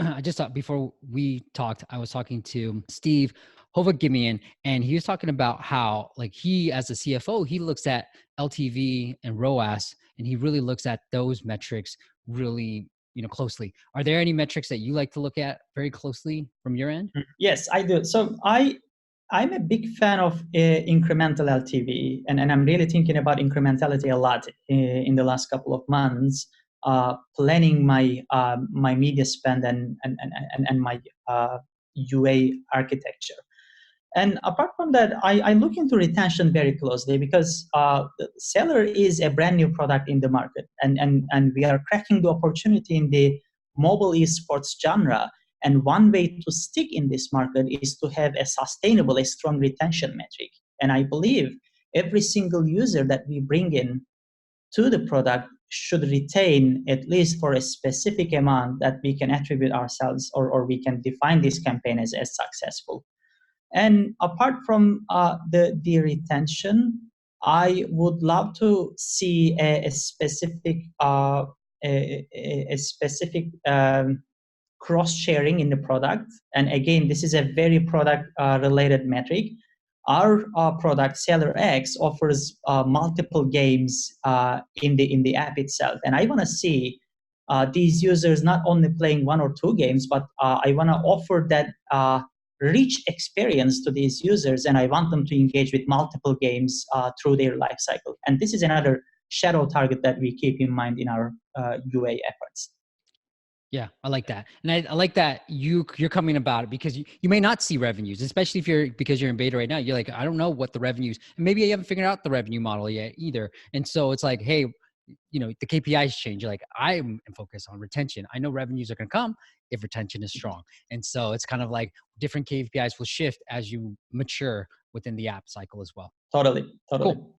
I just thought before we talked, I was talking to Steve Hovagimian, and he was talking about how, like, he as a CFO, he looks at LTV and ROAS, and he really looks at those metrics really, closely. Are there any metrics that you like to look at very closely from your end? Yes, I do. So I'm a big fan of incremental LTV, and I'm really thinking about incrementality a lot in the last couple of months, planning my media spend and my UA architecture. And apart from that, I look into retention very closely because Seller is a brand new product in the market, and we are cracking the opportunity in the mobile esports genre. And one way to stick in this market is to have a sustainable, a strong retention metric. And I believe every single user that we bring in to the product should retain at least for a specific amount that we can attribute ourselves, or we can define this campaign as successful. And apart from the retention, I would love to see a specific a specific cross sharing in the product. And again, this is a very product related metric. Our product CelerX offers multiple games in the app itself, and I want to see these users not only playing one or two games, but I want to offer that rich experience to these users, and I want them to engage with multiple games through their life cycle. And this is another shadow target that we keep in mind in our UA efforts. Yeah, I like that. And I like that you're coming about it because you may not see revenues, especially because you're in beta right now. You're like, I don't know what the revenues, and maybe you haven't figured out the revenue model yet either. And so it's like, hey, the KPIs change. You're like, I'm focused on retention. I know revenues are going to come if retention is strong. And so it's kind of like different KPIs will shift as you mature within the app cycle as well. Totally. Cool.